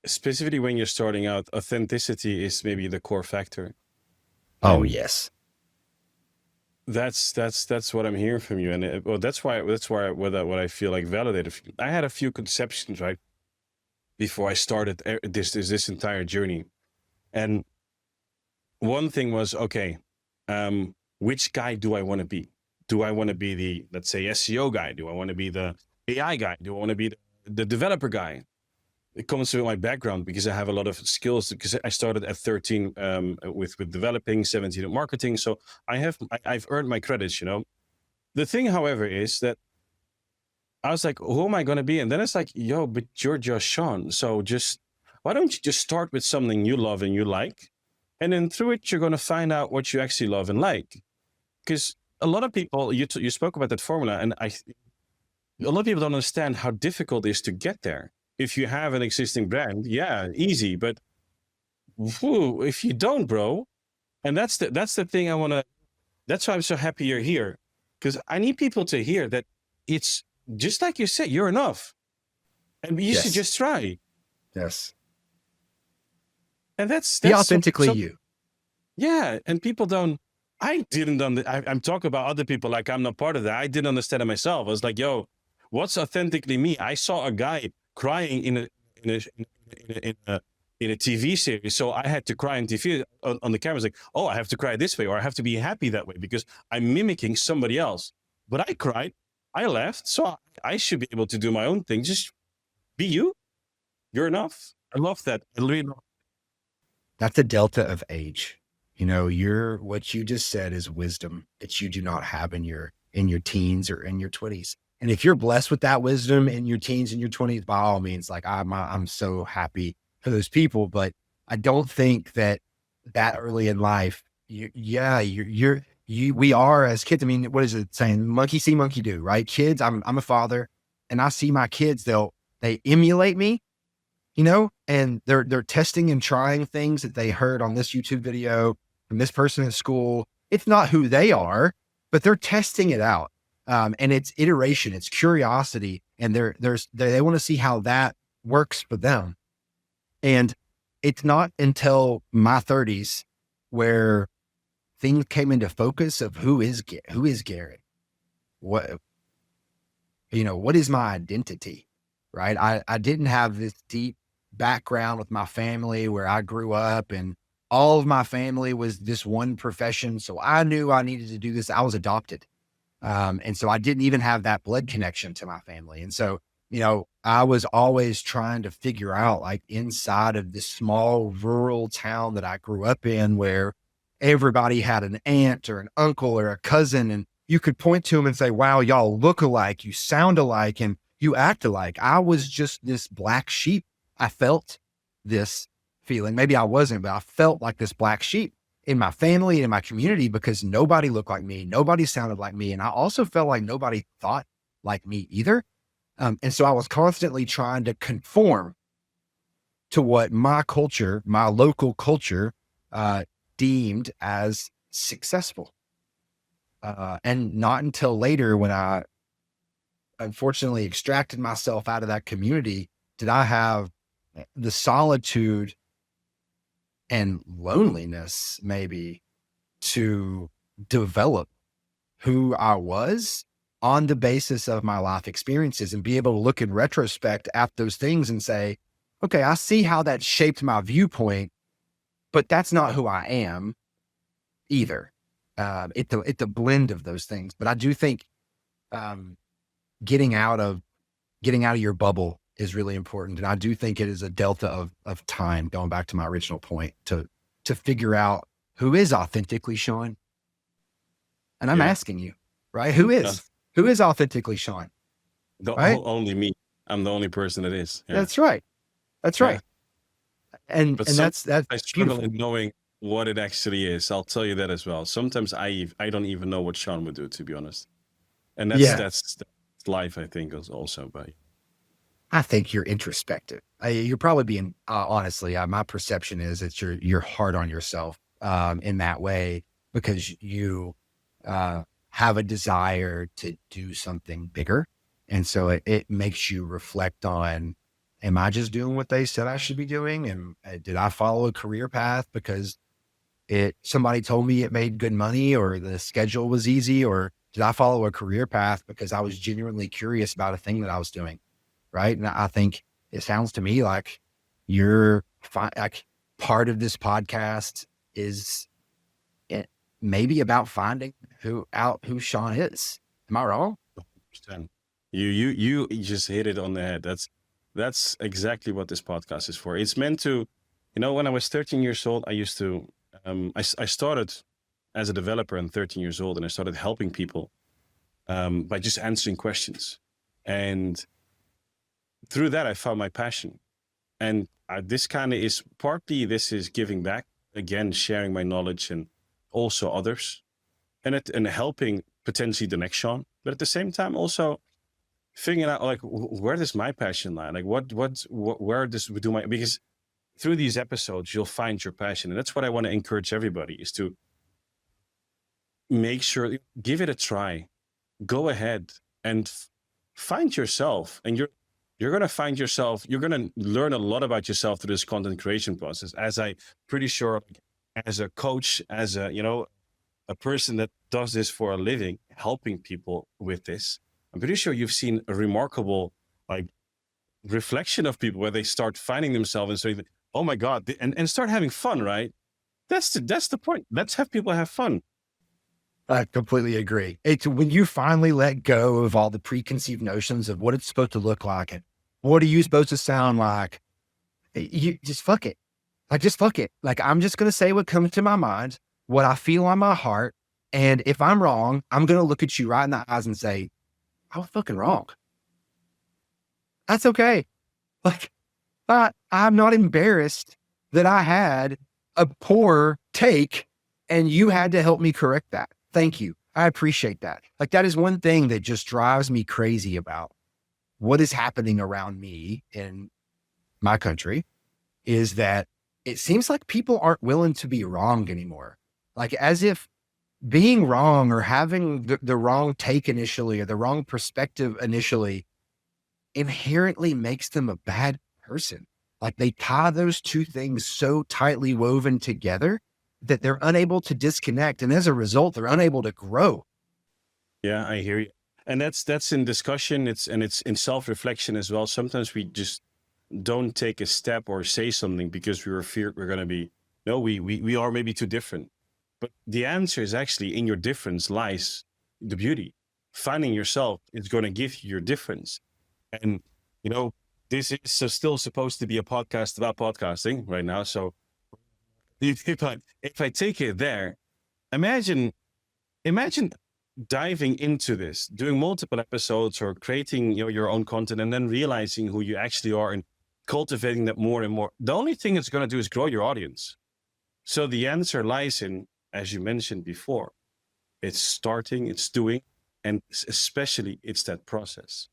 specifically when you're starting out, authenticity is maybe the core factor. Oh, And yes. that's what I'm hearing from you. And well, that's why what I feel like validated. I had a few conceptions, right, before I started this entire journey. And one thing was, okay, which guy do I want to be? Do I want to be the, let's say, SEO guy? Do I want to be the AI guy? Do I want to be the developer guy? It comes with my background because I have a lot of skills, because I started at 13 with developing, 17 at marketing. So I've earned my credits, you know. The thing, however, is that I was like, who am I going to be? And then it's like, yo, but you're just Sean. So just, why don't you just start with something you love and you like? And then through it, you're going to find out what you actually love and like. Because a lot of people, you spoke about that formula, and a lot of people don't understand how difficult it is to get there. If you have an existing brand, yeah, easy. But whew, if you don't, bro, and that's the thing I want to. That's why I'm so happy you're here, because I need people to hear that it's just like you said, you're enough, and you should Yes. just try. Yes. And Be that's authentically so you. yeah. And people don't. I didn't. I'm talking about other people like I'm not part of that. I didn't understand it myself. I was like, yo, what's authentically me? I saw a guy crying in a in a in a TV series, so I had to cry on TV on the camera. It's like, oh, I have to cry this way, or I have to be happy that way because I'm mimicking somebody else. But I cried, I laughed, so I should be able to do my own thing. Just be you. You're enough. I love that. I really love. That's a delta of age. You know, what you just said is wisdom that you do not have in your teens or in your 20s. And if you're blessed with that wisdom in your teens and your 20s, by all means, like I'm so happy for those people. But I don't think that early in life, we are as kids. I mean, what is it saying? Monkey see, monkey do, right? Kids, I'm a father, and I see my kids, they emulate me, you know, and they're testing and trying things that they heard on this YouTube video from this person at school. It's not who they are, but they're testing it out. And it's iteration, it's curiosity, and they want to see how that works for them. And it's not until my 30s where things came into focus of who is Garren? What is my identity? Right? I didn't have this deep background with my family where I grew up, and all of my family was this one profession. So I knew I needed to do this. I was adopted. And so I didn't even have that blood connection to my family. And so, I was always trying to figure out, like, inside of this small rural town that I grew up in, where everybody had an aunt or an uncle or a cousin, and you could point to them and say, wow, y'all look alike, you sound alike, and you act alike. I was just this black sheep. I felt this feeling. Maybe I wasn't, but I felt like this black sheep in my family and in my community because nobody looked like me. Nobody sounded like me. And I also felt like nobody thought like me either. And so I was constantly trying to conform to what my culture, my local culture, deemed as successful. And not until later, when I unfortunately extracted myself out of that community, did I have the solitude and loneliness maybe to develop who I was on the basis of my life experiences, and be able to look in retrospect at those things and say, okay, I see how that shaped my viewpoint, but that's not who I am either. It's a blend of those things. But I do think getting out of your bubble is really important. And I do think it is a delta of time, going back to my original point, to figure out who is authentically Sean. And I'm asking you, right? Who is authentically Sean? Right? Only me. I'm the only person that is. Yeah. That's right. That's right. And that's I struggle beautiful. in knowing what it actually is. I'll tell you that as well. Sometimes I don't even know what Sean would do, to be honest. And that's life, I think, is also. But I think you're introspective. You're probably being, honestly, my perception is that you're hard on yourself in that way, because you have a desire to do something bigger. And so it makes you reflect on am I just doing what they said I should be doing? And did I follow a career path because somebody told me it made good money or the schedule was easy, or did I follow a career path because I was genuinely curious about a thing that I was doing? Right. And I think it sounds to me like like part of this podcast is maybe about finding who Sean is. Am I wrong? 100%. You just hit it on the head. That's exactly what this podcast is for. It's meant to, when I was 13 years old, I used to, I started as a developer and 13 years old, and I started helping people by just answering questions. And through that, I found my passion. And this is giving back, again, sharing my knowledge and also others, and helping potentially the next Sean. But at the same time, also figuring out like where does my passion lie? Like where does we do my, because through these episodes, you'll find your passion. And that's what I want to encourage everybody, is to make sure, give it a try, go ahead and find yourself. And you're going to find yourself, you're going to learn a lot about yourself through this content creation process. As I pretty sure, as a coach, as a, a person that does this for a living, helping people with this, I'm pretty sure you've seen a remarkable like reflection of people where they start finding themselves and saying, oh my God, and start having fun, right? That's the point. Let's have people have fun. I completely agree. It's when you finally let go of all the preconceived notions of what it's supposed to look like and what are you supposed to sound like. You just fuck it. Just fuck it. Like, I'm just going to say what comes to my mind, what I feel on my heart. And if I'm wrong, I'm going to look at you right in the eyes and say, I was fucking wrong. That's okay. Like, I'm not embarrassed that I had a poor take and you had to help me correct that. Thank you. I appreciate that. Like, that is one thing that just drives me crazy about what is happening around me in my country, is that it seems like people aren't willing to be wrong anymore. Like, as if being wrong or having the wrong take initially or the wrong perspective initially inherently makes them a bad person. Like, they tie those two things so tightly woven together that they're unable to disconnect. And as a result, they're unable to grow. Yeah, I hear you. And that's in discussion. It's in self-reflection as well. Sometimes we just don't take a step or say something because we were feared we're going to be, no, we are maybe too different. But the answer is actually in your difference lies the beauty. Finding yourself is going to give you your difference. And, this is still supposed to be a podcast about podcasting right now. So if I take it there, imagine diving into this, doing multiple episodes or creating your own content, and then realizing who you actually are and cultivating that more and more. The only thing it's going to do is grow your audience. So the answer lies in, as you mentioned before, it's starting, it's doing, and especially it's that process.